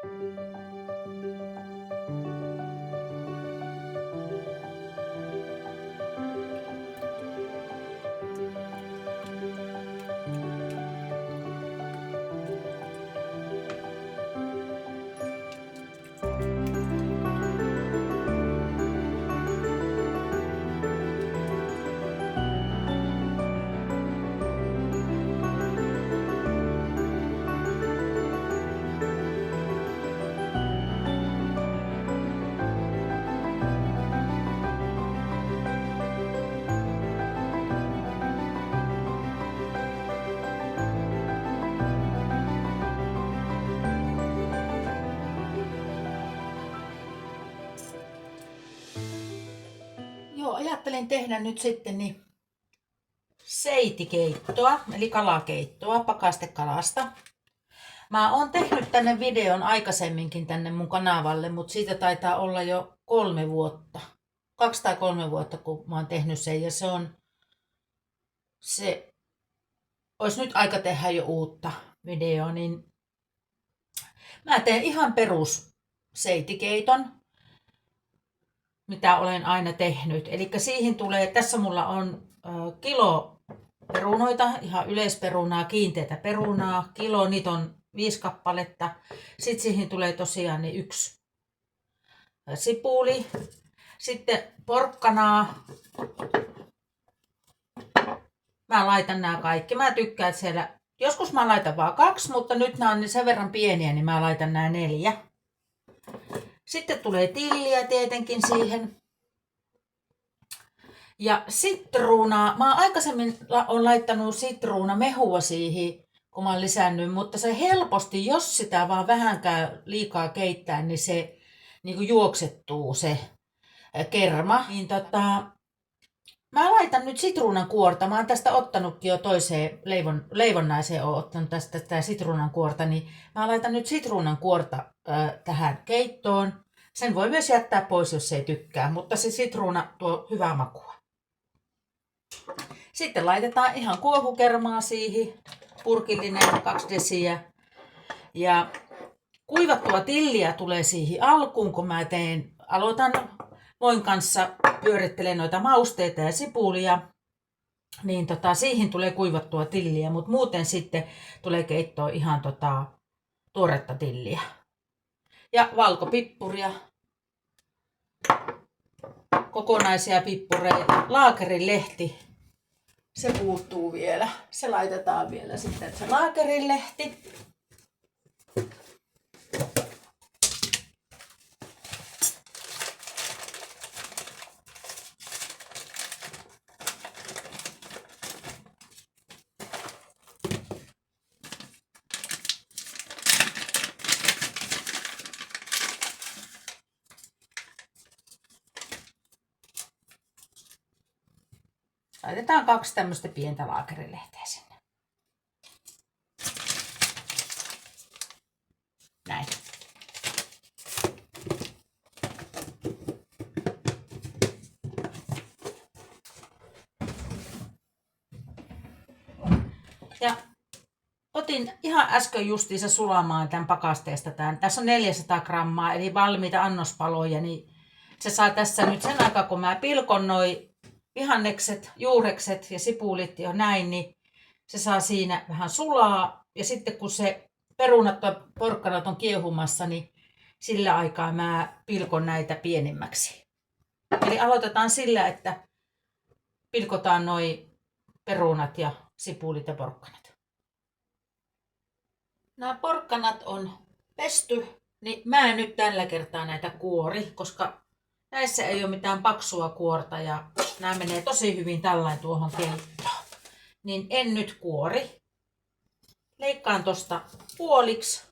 Joo, ajattelin tehdä nyt sitten niin seitikeittoa, eli kalakeittoa pakastekalasta. Mä oon tehnyt tänne videon aikaisemminkin tänne mun kanavalle, mutta siitä taitaa olla jo 3 vuotta. 2 tai 3 vuotta, kun mä oon tehnyt sen, ja se olisi nyt aika tehdä jo uutta videoa, niin mä teen ihan perus seitikeiton, mitä olen aina tehnyt. Eli siihen tulee, tässä mulla on kilo perunoita, ihan yleisperunaa, kiinteätä perunaa, kilo, niitä on 5 kappaletta. Sitten siihen tulee tosiaan niin 1 sipuli, sitten porkkanaa. Mä laitan nämä kaikki. Mä tykkään, että siellä, joskus mä laitan vaan 2, mutta nyt nämä on sen verran pieniä, niin mä laitan nämä 4. Sitten tulee tilliä tietenkin siihen. Ja sitruunaa. Mä aikaisemmin on laittanut sitruunamehua siihen, kun mä oon lisännyt, mutta se helposti, jos sitä vaan vähänkään liikaa keittää, niin se niin kuin juoksettuu se kerma. Niin mä laitan nyt sitruunan kuorta. Mä oon tästä ottanutkin jo toiseen leivonnaiseen, oon ottanut tästä tätä sitruunan kuorta, niin mä laitan nyt sitruunan kuorta tähän keittoon. Sen voi myös jättää pois, jos ei tykkää, mutta se sitruuna tuo hyvää makua. Sitten laitetaan ihan kuohukermaa siihen, purkillinen 2 desiä. Ja kuivattua tilliä tulee siihen alkuun, kun mä aloitan voin kanssa pyörittelen noita mausteita ja sipulia. Niin siihen tulee kuivattua tilliä, mutta muuten sitten tulee keittoa ihan tuoretta tilliä. Ja valkopippuria, kokonaisia pippureita, laakerilehti, se puuttuu vielä. Se laitetaan vielä sitten se laakerilehti. Laitetaan 2 tämmöistä pientä laakerilehteä sinne. Näin. Ja otin ihan äsken justiinsa sulamaan tämän pakasteesta. Tässä on 400 grammaa, eli valmiita annospaloja, niin se saa tässä nyt sen aikaa, kun mä pilkon noi vihannekset, juurekset ja sipulit ja näin, niin se saa siinä vähän sulaa. Ja sitten kun se perunat ja porkkanat on kiehumassa, niin sillä aikaa mä pilkon näitä pienimmäksi. Eli aloitetaan sillä, että pilkotaan noi perunat ja sipulit ja porkkanat. Nämä porkkanat on pesty, niin mä en nyt tällä kertaa näitä kuori, koska näissä ei ole mitään paksua kuorta ja nämä menee tosi hyvin tällain tuohon keittoon. Niin en nyt kuori. Leikkaan tosta puoliksi.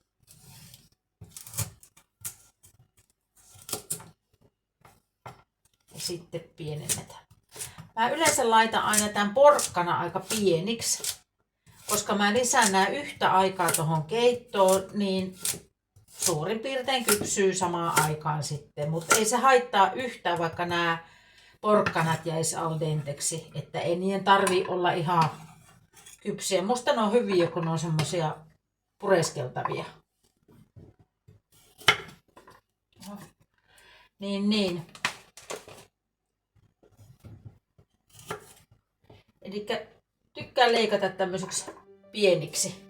Ja sitten pienennetään. Mä yleensä laitan aina tämän porkkana aika pieniksi, koska mä lisään nämä yhtä aikaa tuohon keittoon, niin suurin piirtein kypsyy samaan aikaan sitten. Mutta ei se haittaa yhtään, vaikka nämä porkkanat jäisi al denteksi, että ei niiden tarvii olla ihan kypsiä. Musta ne on hyviä, kun ne on semmosia pureskeltavia. Niin. Elikkä tykkään leikata tämmöiseksi pieniksi.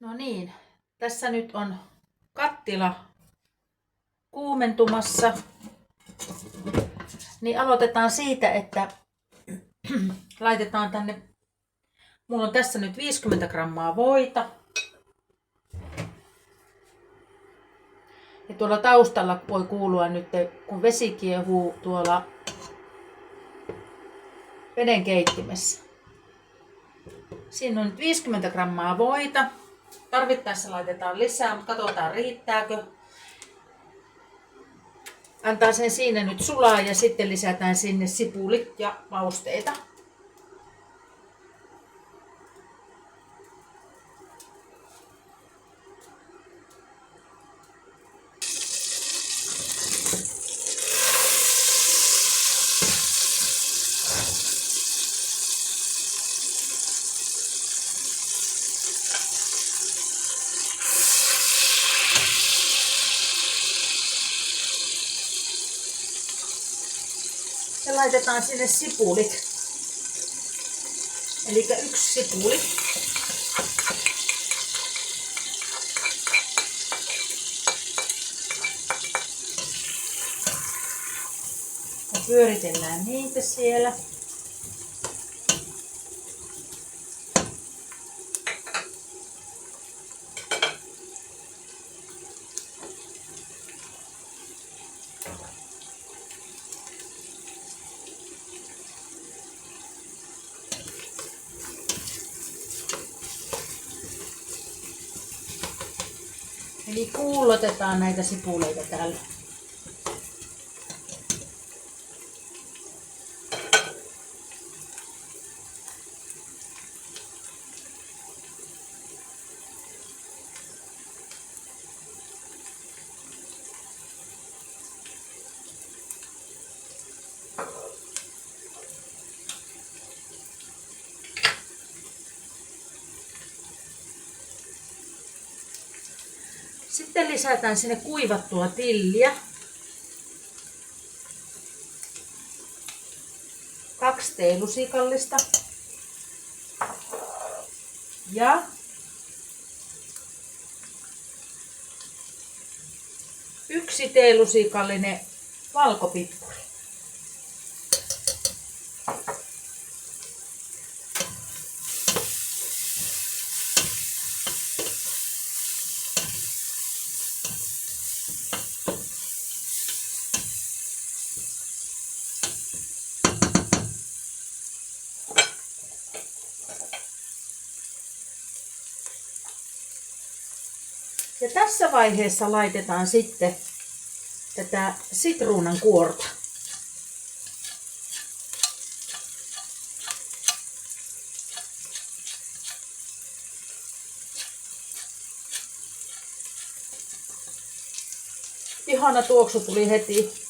No niin, tässä nyt on kattila kuumentumassa. Niin aloitetaan siitä, että laitetaan tänne, mulla on tässä nyt 50 grammaa voita. Ja tuolla taustalla voi kuulua nyt, kun vesi kiehuu tuolla veden keittimessä. Siinä on nyt 50 grammaa voita. Tarvittaessa laitetaan lisää, mutta katsotaan riittääkö. Antaa sen siinä nyt sulaa ja sitten lisätään sinne sipulit ja mausteita. Ja laitetaan sinne sipulit. Eli 1 sipuli. Ja pyöritellään niitä siellä. Eli kuullotetaan näitä sipuleita täällä. Sitten lisätään sinne kuivattua tilliä. 2 teelusikallista. Ja 1 teelusikallinen valkopippuri. Ja tässä vaiheessa laitetaan sitten tätä sitruunan kuorta. Ihana tuoksu tuli heti.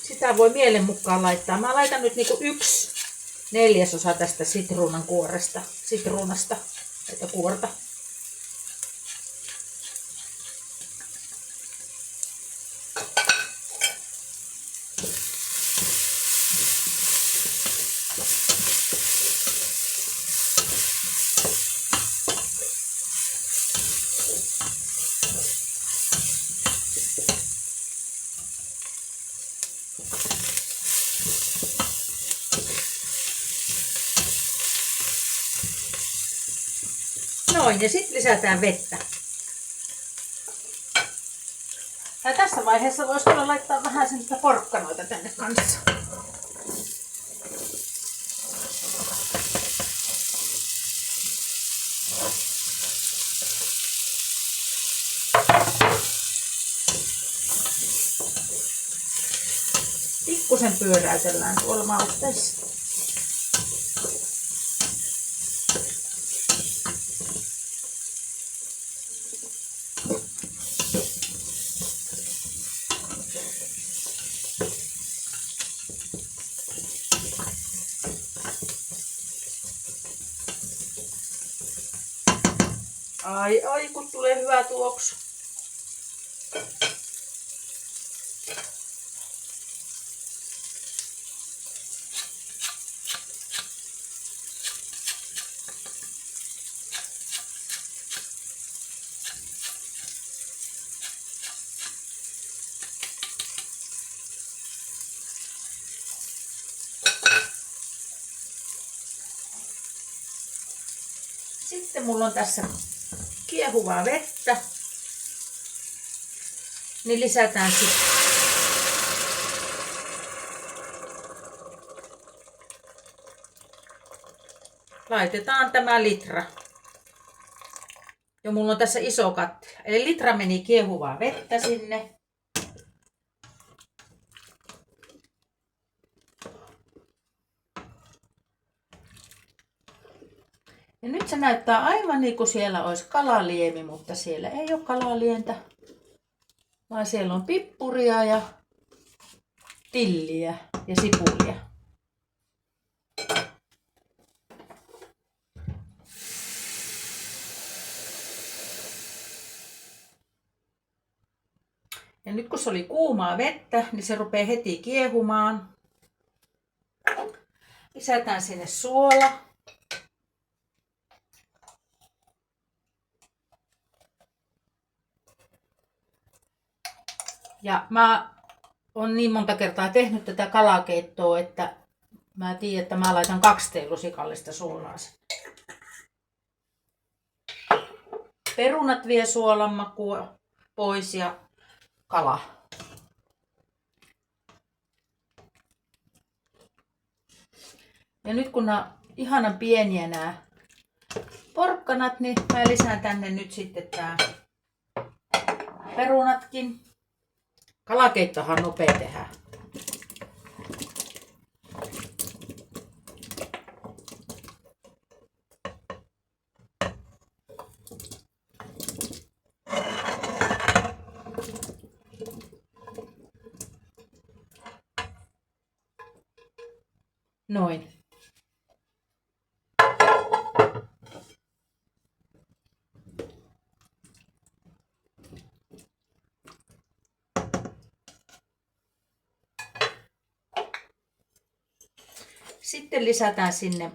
Sitä voi mielen mukaan laittaa. Mä laitan nyt niinku 1/4 tästä sitruunasta, että kuorta. Noin, ja sitten lisätään vettä. Ja tässä vaiheessa voisi kyllä laittaa vähän sitä porkkanoita tänne kanssa. Pikkusen pyöräytellään tuolla mausteessa. Ai, kun tulee hyvä tuoksu. Sitten mulla on tässä kiehuvaa vettä, niin lisätään sitten laitetaan tämä litra. Ja mulla on tässä iso kattila. Eli litra meni kiehuvaa vettä sinne. Ja nyt se näyttää aivan niin kuin siellä olisi kalaliemi, mutta siellä ei ole kalalientä, vaan siellä on pippuria ja tilliä ja sipulia. Ja nyt kun se oli kuumaa vettä, niin se rupeaa heti kiehumaan. Lisätään sinne suola. Ja mä oon niin monta kertaa tehnyt tätä kalakeittoa, että mä tiedän, että mä laitan 2 teelusikallista suolaa. Perunat vie suolan makua pois ja kala. Ja nyt kun nämä ihanan pieniä nämä porkkanat, niin mä lisään tänne nyt sitten tää perunatkin. Kalakeittohan on nopea tehdä. Noin. Sitten lisätään sinne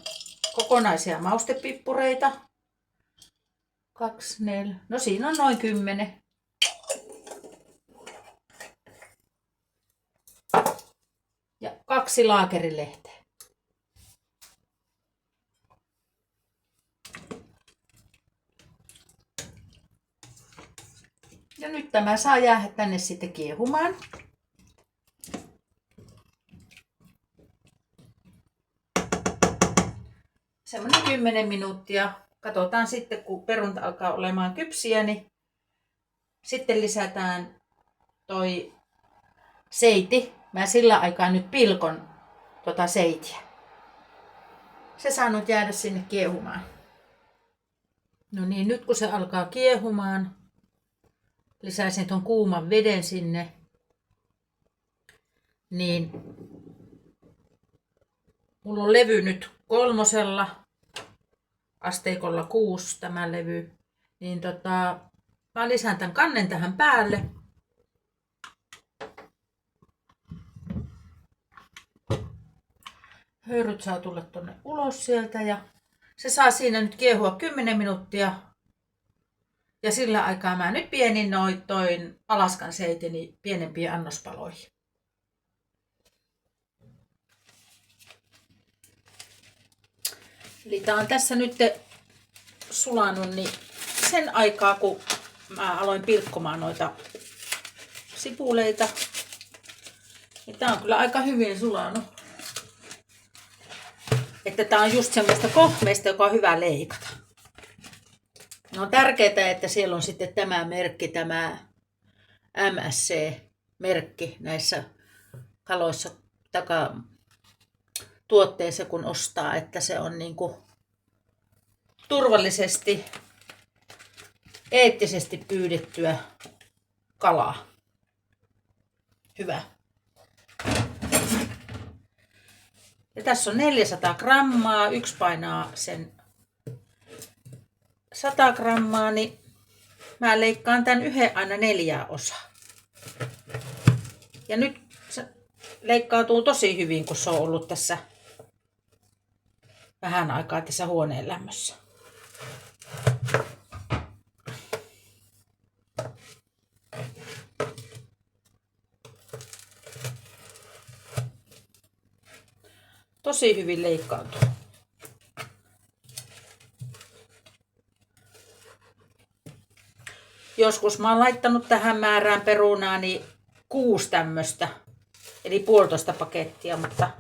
kokonaisia maustepippureita. 2, 4, no siinä on noin 10. Ja 2 laakerilehteä. Ja nyt tämä saa jäädä tänne sitten kiehumaan. Semmoinen 10 minuuttia. Katsotaan sitten, kun perunta alkaa olemaan kypsiä, niin sitten lisätään toi seiti. Mä sillä aikaa nyt pilkon seitiä. Se saa nyt jäädä sinne kiehumaan. No niin, nyt kun se alkaa kiehumaan, lisäisin ton kuuman veden sinne. Niin mulla on levy nyt 3, asteikolla 6 tämä levy. Niin mä lisään tämän kannen tähän päälle. Höyryt saa tulla tonne ulos sieltä ja se saa siinä nyt kiehua 10 minuuttia. Ja sillä aikaa mä nyt toin Alaskan seitini pienempiin annospaloihin. Eli tää on tässä nyt sulanut, niin sen aikaa kun mä aloin pilkkomaan noita sipuleita, niin tää on kyllä aika hyvin sulanut. Että tää on just semmoista kohmeista, joka on hyvä leikata. No on tärkeää, että siellä on sitten tämä merkki, tämä MSC-merkki näissä kaloissa tuotteissa, kun ostaa, että se on niinku turvallisesti, eettisesti pyydettyä kalaa. Hyvä. Ja tässä on 400 grammaa, yksi painaa sen 100 grammaa, niin mä leikkaan tän yhden aina 4 osaa. Ja nyt se leikkautuu tosi hyvin, kun se on ollut tässä vähän aikaa tässä huoneen lämmössä. Tosi hyvin leikkautuu. Joskus mä oon laittanut tähän määrään perunaa niin 6 tämmöstä, eli 1,5 pakettia, mutta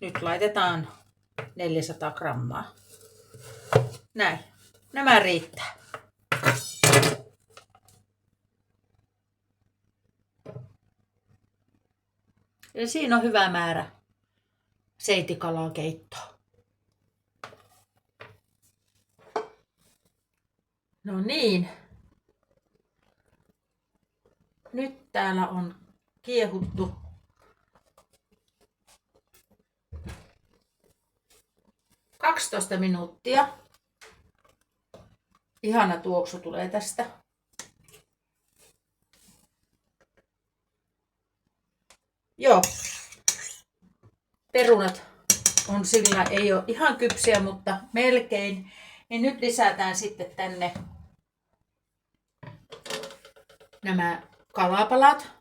nyt laitetaan 400 grammaa. Näin. Nämä riittää. Eli siinä on hyvä määrä seitikalaa keittoa. No niin. Nyt täällä on kiehuttu – 12 minuuttia. Ihana tuoksu tulee tästä. Joo. Perunat on sillä, ei ole ihan kypsiä, mutta melkein. Niin nyt lisätään sitten tänne nämä kalapalat.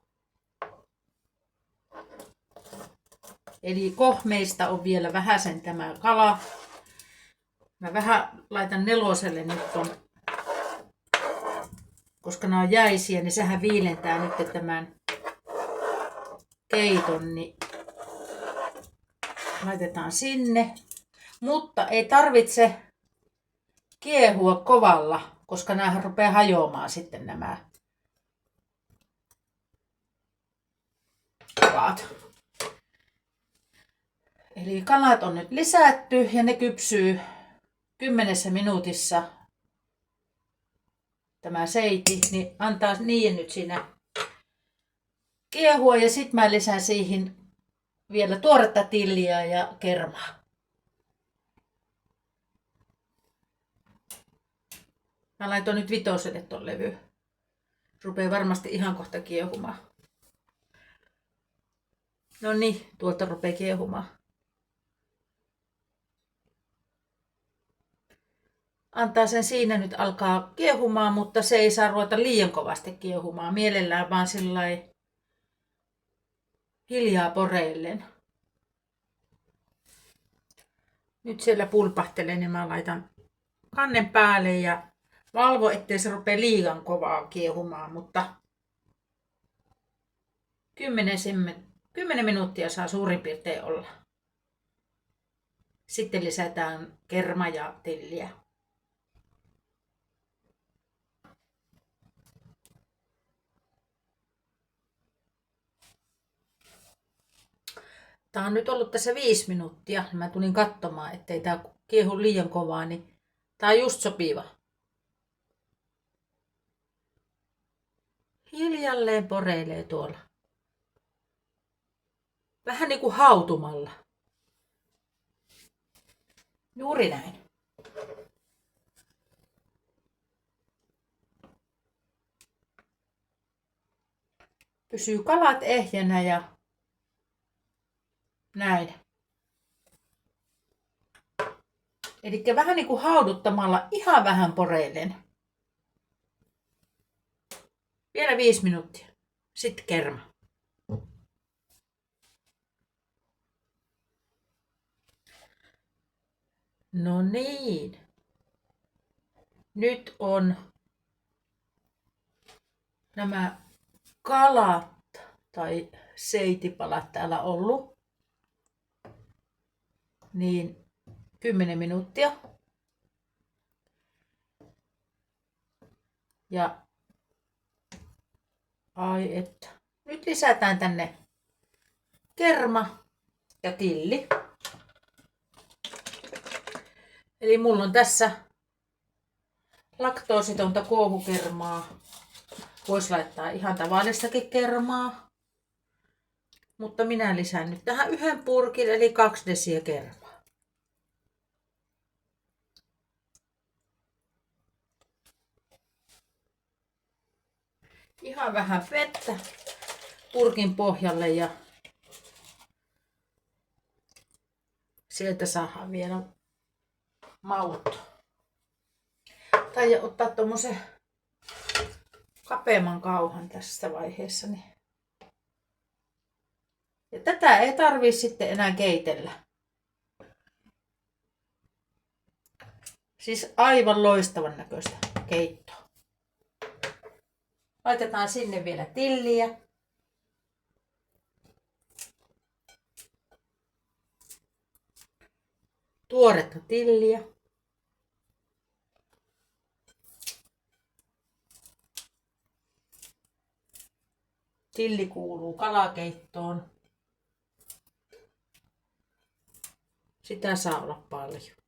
Eli kohmeista on vielä vähäsen tämä kala. Mä vähän laitan 4 nyt ton, koska nämä on jäisiä, niin sehän viilentää nyt tämän keiton, niin laitetaan sinne. Mutta ei tarvitse kiehua kovalla, koska näähän rupeaa hajoamaan sitten nämä kalat. Eli kalat on nyt lisätty ja ne kypsyy 10 minuutissa. Tämä seiti, niin antaa niiden nyt siinä kiehua ja sitten mä lisään siihen vielä tuoretta tilliä ja kermaa. Mä laitoin nyt 5 ton levy. Rupee varmasti ihan kohta kiehumaan. No niin, tuolta rupee kiehumaan. Antaa sen siinä nyt alkaa kiehumaan, mutta se ei saa ruveta liian kovasti kiehumaan. Mielellään vaan sillai hiljaa poreillen. Nyt siellä pulpahtelee, niin mä laitan kannen päälle ja valvo, ettei se rupea liian kovaa kiehumaan, mutta 10 minuuttia saa suurin piirtein olla. Sitten lisätään kerma ja tilliä. Tää on nyt ollut tässä 5 minuuttia. Mä tulin katsomaan, ettei tää kiehu liian kovaa, niin tää on just sopiva. Hiljalleen poreilee tuolla. Vähän niin kuin hautumalla. Juuri näin. Pysyy kalat ehjänä ja näin. Eli vähän niin kuin hauduttamalla ihan vähän poreilen. Vielä 5 minuuttia. Sitten kerma. No niin. Nyt on nämä kalat tai seitipalat täällä ollut. Niin 10 minuuttia. Ja ai että. Nyt lisätään tänne kerma ja tilli. Eli mulla on tässä laktoositonta kuohukermaa. Voisi laittaa ihan tavallistakin kermaa. Mutta minä lisään nyt tähän 1 purkin eli 2 desiä kermaa. Ihan vähän vettä purkin pohjalle ja sieltä saadaan vielä maut. Tai ottaa tommosen kapeamman kauhan tässä vaiheessa. Ja tätä ei tarvii sitten enää keitellä. Siis aivan loistavan näköistä keittoa. Laitetaan sinne vielä tilliä. Tuoretta tilliä. Tilli kuuluu kalakeittoon. Sitä saa olla paljon.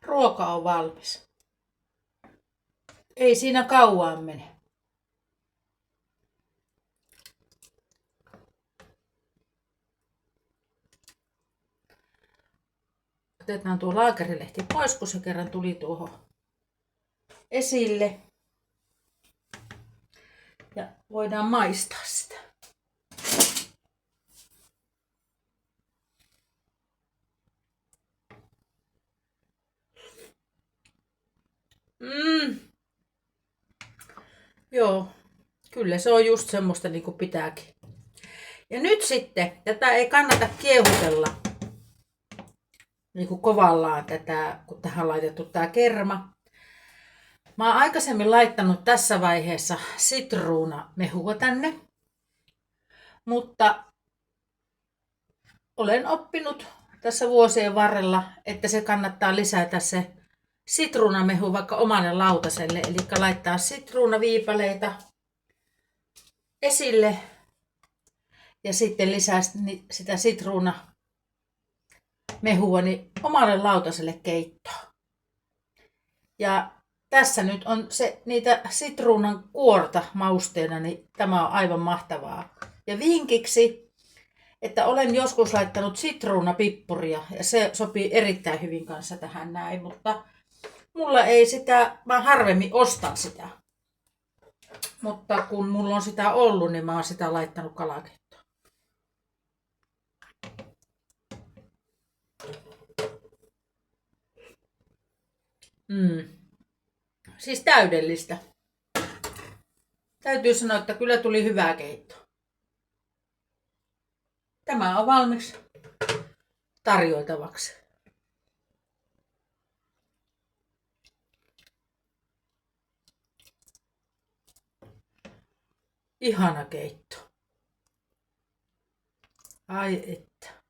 Ruoka on valmis. Ei siinä kauan mene. Otetaan tuo laakerilehti pois, kun se kerran tuli tuohon esille. Ja voidaan maistaa sitä. Joo, kyllä se on just semmoista niin kuin pitääkin. Ja nyt sitten, tätä ei kannata kiehutella niin kuin kovallaan tätä, kun tähän on laitettu tämä kerma. Mä oon aikaisemmin laittanut tässä vaiheessa sitruunamehua tänne, mutta olen oppinut tässä vuosien varrella, että se kannattaa lisätä se sitruunamehu vaikka omalle lautaselle. Eli laittaa sitruunaviipaleita esille ja sitten lisää sitä sitruunamehua niin omalle lautaselle keittoon. Ja tässä nyt on niitä sitruunan kuorta mausteena, niin tämä on aivan mahtavaa. Ja vinkiksi, että olen joskus laittanut sitruunapippuria ja se sopii erittäin hyvin kanssa tähän näin, mutta mulla ei sitä, mä harvemmin ostan sitä. Mutta kun mulla on sitä ollut, niin mä oon sitä laittanut kalakeittoon. Siis täydellistä. Täytyy sanoa, että kyllä tuli hyvää keittoa. Tämä on valmis tarjoiltavaksi. Ihana keitto. Ai että.